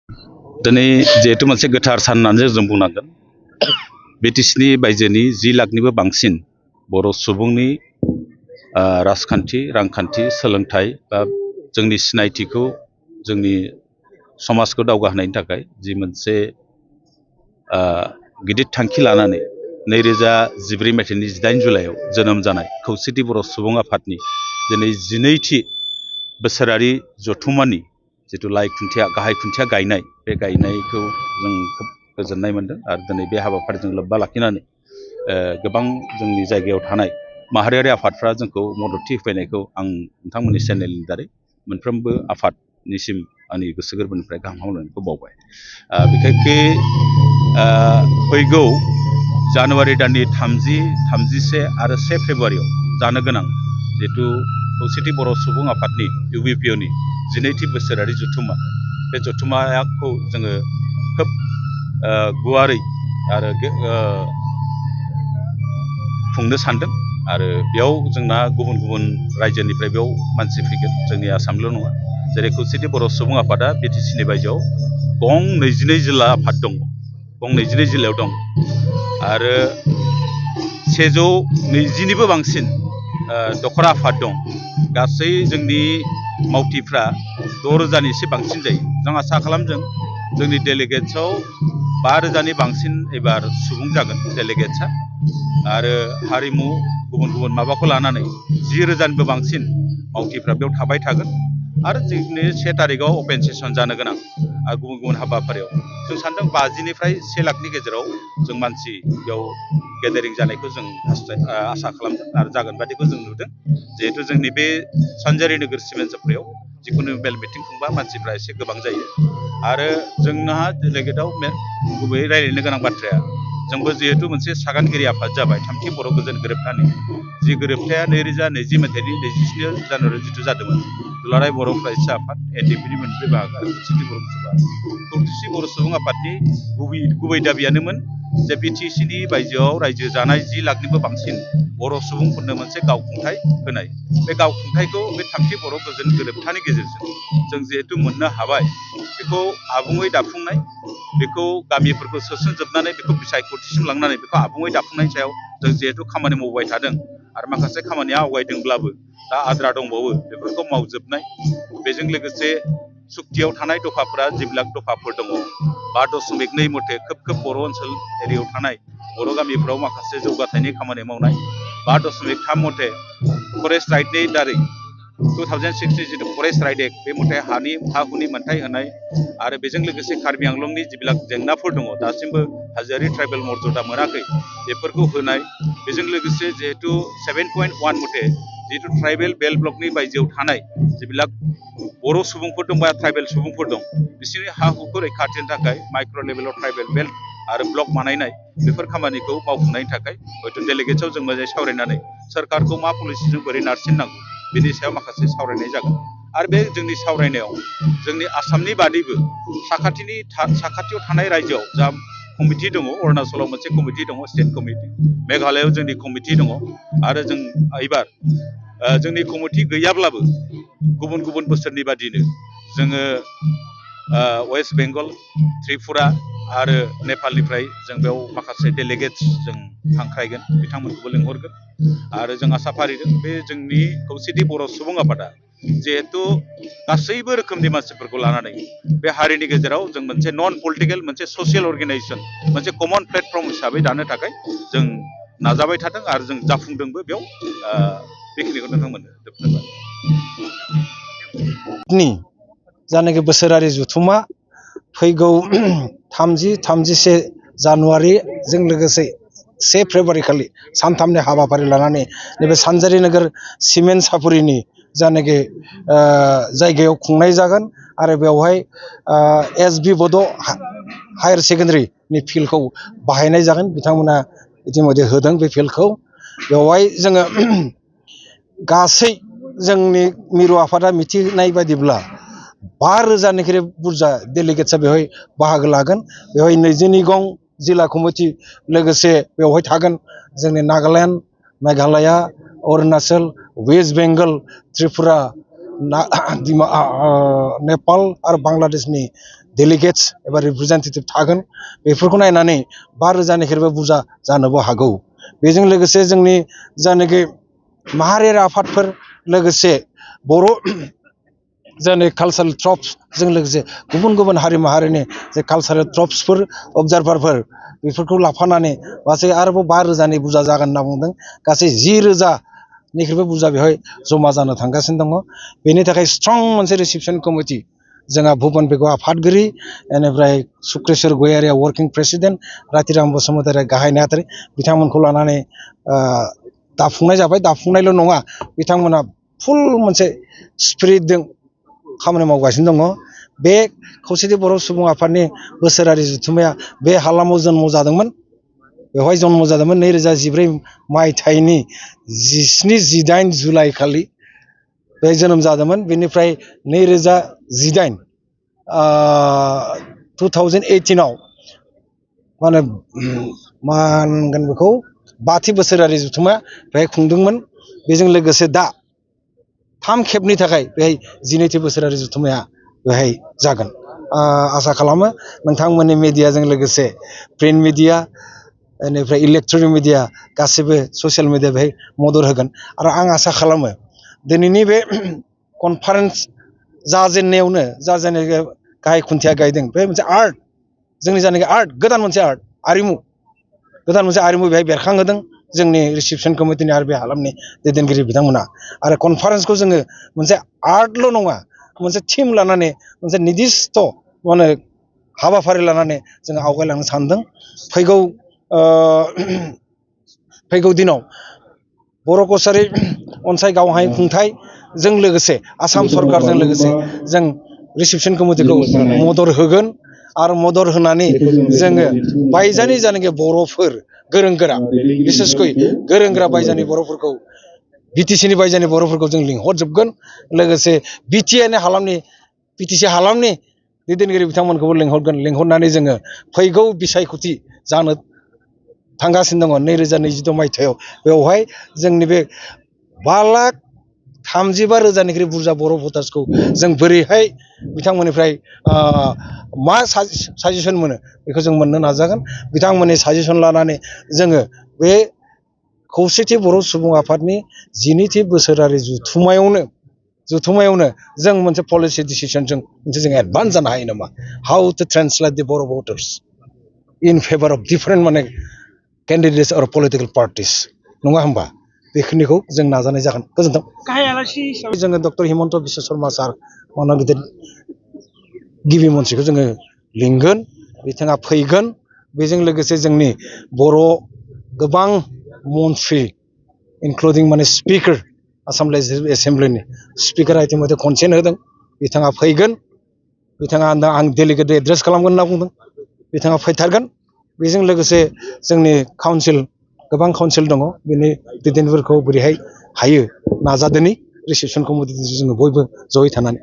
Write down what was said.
दिनै जिहेतु मोनसे गोथार सान होननानै जों बुंनांगोन बिटिसिनि बायजोनि 10 लाखनिबो बांसिन बर' सुबुंनि राजखान्थि रांखान्थि सोलोंथाइ बा जोंनि सिनायथिखौ जोंनि समाजखौ दावगाहोनायनि थाखाय जि मोनसे गिदिर थांखि लानानै 2014 मायथाइनि 18 जुलाइआव जोनोम जानाय खौसेथि बर' सुबुं आफादनि दिनै 12थि बोसोरारि जथुम्मानि जिथु लाइ खुन्थिया गाहाय खुन्थिया गायनाय बे गायनायखौ जों खोब गोजोननाय मोनदों आरो दिनै बे हाबाफारिजों लोब्बा लाखिनानै गोबां जोंनि जायगायाव थानाय माहारियारि आफादफ्रा जोंखौ मददथि होफैनायखौ आं नोंथांमोननि चेनेलनि दारै मोनफ्रोमबो आफादनिसिम आंनि गोसो गोरबोनिफ्राय गाहाम हामलायनायखौ बावबाय। बिखेखकै फैगौ जानुवारि दाननि 30, 31 आरो 1 फेब्रुवारियाव जानो गोनां जिहेतु खौसेथि बर' सुबुं आफादनि UBPOनि 12थि बोसोरारि जथुम्मा बे जथुम्माखौ जोङो खोब गुवारै आरो खुंनो सानदों आरो बेयाव जोंना गुबुन गुबुन रायजोनिफ्राय बेयाव मानसि फैगोन जोंनि आसामल' नङा जेरै खौसेथि बर' सुबुं आफादा बिटिसिनि बायजोआव गं 22 जिल्ला आफाद दङ गं 22 जिल्लायाव दं आरो 120निबो बांसिन दखरा आफाद दं गासै जोंनि मावथिफ्रा 6,000नि एसे बांसिन जायो जों आसा खालामदों जोंनि डेलिगेट्सआव 5,000नि बांसिन एबार सुबुं जागोन डेलिगेट्सआ आरो हारिमु गुबुन गुबुन माबाखौ लानानै 10,000निबो बांसिन मावथिफ्रा बेयाव थाबाय थागोन आरो जोंनि 1 तारिखआव अपेन सेसन जानो गोनां आरो गुबुन गुबुन हाबाफारियाव जों सानदों 50निफ्राय 1 लाखनि गेजेराव जों मानसि बेयाव गेदारिं जानायखौ जों आसा खालामदों आरो जागोन बादिखौ जों नुदों जिहेतु जोंनि बे सानजारि नोगोर सिमेन्ट सापरियाव जिखुनु मेल मिटिं खुंबा मानसिफ्रा एसे गोबां जायो आरो जोंहा डेलिगेटआव गुबैयै रायज्लायनो गोनां बाथ्राया जोंबो जिहेतु मोनसे सागानगिरि आफाद जाबाय 3थि बर' गोजोन गोरोबथानि जि गोरोबथाया 2020 मायथाइनि 27 जानुवारियाव जिथु जादोंमोन दुलाराय बर' फरायसा आफाद ATPनि मोनब्रै बाहागो आरो खौसेथि बर' सुबुं आफादनि गुबै दाबियानोमोन जे बिटिसिनि बायजोआव रायजो जानाय 10 लाखनिबो बांसिन बर' सुबुंफोरनो मोनसे गावखुंथाय होनाय बे गावखुंथायखौ बे 3थि बर' गोजोन गोरोबथानि गेजेरजों जों जिहेतु मोननो हाबाय बेखौ आबुङै दाफुंनाय बेखौ गामिफोरखौ सोसनजोबनानै बेखौ बिसायख'थिसिम लांनानै बेखौ आबुङै दाफुंनायनि सायाव जों जिहेतु खामानि मावबाय थादों आरो माखासे खामानिया आवगायदोंब्लाबो दा आद्रा दंबावो बेफोरखौ मावजोबनाय बेजों लोगोसे सुक्तियाव थानाय दफाफोरा 10 दफाफोर दङ 5.2 मथे खोब बर' ओनसोल एरियायाव थानाय बर' गामिफ्राव माखासे जौगाथायनि खामानि मावनाय 5.3 मथे फरेस्ट राइटनि दारै 2006 जिथु फरेस्ट राइट एक्ट बे मथे हा हुनि मोनथाय होनाय आरो बेजों लोगोसे कार्बि आंलंनि जिबिलाक जेंनाफोर दङ दासिमबो हाजोआरि ट्राइबेल मर्यादा मोनाखै बेफोरखौ होनाय बेजों लोगोसे जिहेतु 7.1 मथे जिहेतु ट्राइबेल बेल्ट ब्लकनि बायजोआव थानाय जिबिलाक बर' सुबुंफोर दं बा ट्राइबेल सुबुंफोर दं बिसोरनि हा हुखौ रैखाथिनि थाखाय माइक्र' लेभेलाव ट्राइबेल बेल्ट आरो ब्लक बानायनाय बेफोर खामानिखौ मावफुंनायनि थाखाय हयथ' डेलिगेट्सआव जों मोजाङै सावरायनानै सोरखारखौ मा पलिसिजों बोरै नारसिननांगौ बेनि सायाव माखासे सावरायनाय जागोन आरो बे जोंनि सावरायनायाव जोंनि आसामनि बादैबो साखाथियाव थानाय रायजोआव जा कमिटि दङ अरुणाचलाव मोनसे कमिटि दङ स्टेट कमिटि मेघालयआव जोंनि कमिटि दङ आरो जों एबार जोंनि कमिटि गैयाब्लाबो गुबुन गुबुन बोसोरनि बादिनो जोङो वेस्ट बेंगल त्रिपुरा आरो नेपालनिफ्राय जों बेयाव माखासे डेलिगेट्स जों हांख्रायगोन बिथांमोनखौबो लिंहरगोन आरो जों आसा फारिदों बे जोंनि खौसेथि बर' सुबुं आफादा जिहेतु गासैबो रोखोमनि मानसिफोरखौ लानानै बे हारिनि गेजेराव जों मोनसे नन पलिटिकेल मोनसे ससियेल अर्गेनाइजेसन मोनसे कमन प्लेटफर्म हिसाबै दानो थाखाय जों नाजाबाय थादों आरो जों जाफुंदोंबो बेयाव बेखिनिखौ नोंथांमोननो जोबथारबाय जानाखि बोसोरारि जथुम्मा फैगौ 30-31 जानुवारिजों लोगोसे 1 फेब्रुवारि खालि सानथामनि हाबाफारि लानानै नैबे सानजारि नोगोर सिमेन्ट सापरिनि जानाखि जायगायाव खुंनाय जागोन आरो बेवहाय SB बड' हायार सेकेन्डारिनि फिल्डखौ बाहायनाय जागोन बिथांमोना इतिमধ্যे होदों बे फिल्डखौ बेवहाय जोङो गासै जोंनि मिरु आफादा मिथिनाय बायदिब्ला 5,000निख्रुइ बुरजा डेलिगेट्सआ बेवहाय बाहागो लागोन बेवहाय 22 गं जिल्ला कमिटि लोगोसे बेवहाय थागोन जोंनि नागालेण्ड मेघालया अरुणाचल वेस्ट बेंगल त्रिपुरा नेपाल आरो बांलादेशनि डेलिगेट्स एबा रिप्रेजेन्टेटिभ थागोन बेफोरखौ नायनानै 5,000निख्रुइबो बुरजा जानोबो हागौ। बेजों लोगोसे जोंनि जायनाखि माहारियारि आफादफोर लोगोसे बर' जोंनि कालचारेल ट्रप्सजों लोगोसे गुबुन गुबुन हारि माहारिनि जे कालचारेल ट्रप्सफोर अबजारभारफोर बेफोरखौ लाफानानै गासै आरोबाव 5,000नि बुरजा जागोन होनना बुंदों। गासै 10,000निख्रुइबो बुरजा बेवहाय जमा जानो थांगासिनो दङ। बेनि थाखाय स्ट्रं मोनसे रिसेपसन कमिटि जोंहा भुबन बेगवा आफादगिरि बेनिफ्राय सुक्रेस्वर गयारिया वर्किं प्रेसिडेन्ट रातिराम बसुमतारिया गाहाय नेहाथारि बिथांमोनखौ लानानै दाफुंनाय जाबाय। दाफुंनायल' नङा बिथांमोना फुल मोनसे स्पिरिटजों खामानि मावगासिनो दङ। बे खौसेथि बर' सुबुं आफादनि बोसोरारि जथुम्माया बे हालामाव जन्म जादोंमोन। बेवहाय जन्म जादोंमोन 2014 मायथाइनि 17-18 जुलाइ खालि बे जोनोम जादोंमोन। बेनिफ्राय 2018 2018आव मा होनगोन बेखौ 5थि बोसोरारि जथुम्मा बेहाय खुंदोंमोन। बेजों लोगोसे दा 3 खेबनि थाखाय बेहाय 12थि बोसोरारि जथुम्माया बेहाय जागोन। आसा खालामो नोंथांमोननि मिडियाजों लोगोसे प्रिन्ट मिडिया बेनिफ्राय इलेक्ट्रनिक मिडिया गासैबो ससियेल मिडिया बेहाय मदद होगोन। आरो आं आसा खालामो दिनैनि बे कनफारेन्स जाजेननायावनो जाजेननाय गाहाय खुन्थिया गायदों बे मोनसे आर्ट जोंनि जायनाखि आर्ट गोदान मोनसे आर्ट गोदान मोनसे आरिमु बेहाय बेरखांहोदों जोंनि रिसेपसन कमिटिनि आरो बे हालामनि दैदेनगिरि बिथांमोना। आरो कनफारेन्सखौ जोङो मोनसे आर्टल' नङा मोनसे थिम लानानै मोनसे निर्दिष्ट हाबाफारि लानानै जोङो आवगायलांनो सानदों। फैगौ दिनाव बर' कसारि अनसाय खुंथायजों लोगोसे आसाम सरकारजों लोगोसे जों रिसेपसन कमिटिखौ मदद होगोन। आरो मदद होनानै जोङो बायजानि जानाखि बर'फोर गोरों गोरा बिसेसकै गोरों गोरा बायजानि बर'फोरखौ बिटिसिनि बायजानि बर'फोरखौ जों लिंहरजोबगोन। लोगोसे बिटिसि हालामनि दैदेनगिरि बिथांमोनखौबो लिंहरनानै जोङो फैगौ बिसायख'थि जानो थांगासिनो दङ 2026 मायथाइयाव। बेवहाय जोंनि बे 5,35,000निख्रुइ बुरजा बर' भटार्सखौ जों बोरैहाय बिथांमोननिफ्राय मा साजेसन मोनो बेखौ जों मोननो नाजागोन। बिथांमोननि साजेसन लानानै जोङो बे खौसेथि बर' सुबुं आफादनि 12थि बोसोरारि जथुम्मायावनो जों मोनसे पलिसि डिसिसनजों मोनसे जों एडभान्स जानो हायो नामा। हाउ टु ट्रेन्सलेट दि बर' voters in favour of different candidates आरो पलिटिकेल पार्टिस नङा होमबा। बेखिनिखौ जों नाजानाय जागोन। गोजोन्थों। जोङो डक्टर हिमन्त बिश्व शर्मा सार माननीय गिदिर गिबि मन्थ्रिखौ जोङो लिंगोन। बिथाङा फैगोन। बेजों लोगोसे जोंनि बर' गोबां मन्थ्रि including speaker Assam legislative एसेमब्लिनि speaker इतिमধ্যে consent होदों। बिथाङा फैगोन। बिथाङा आं डेलिगेट एड्रेस खालामगोन होनना बुंदों। बिथाङा फैथारगोन। बेजों लोगोसे जोंनि गोबां काउन्सिल दङ बेनि दैदेनगिरिफोरखौ बोरैहाय हायो नाजादोनि रिसेपसन कमिटिजों जोङो बयबो जयै थानानै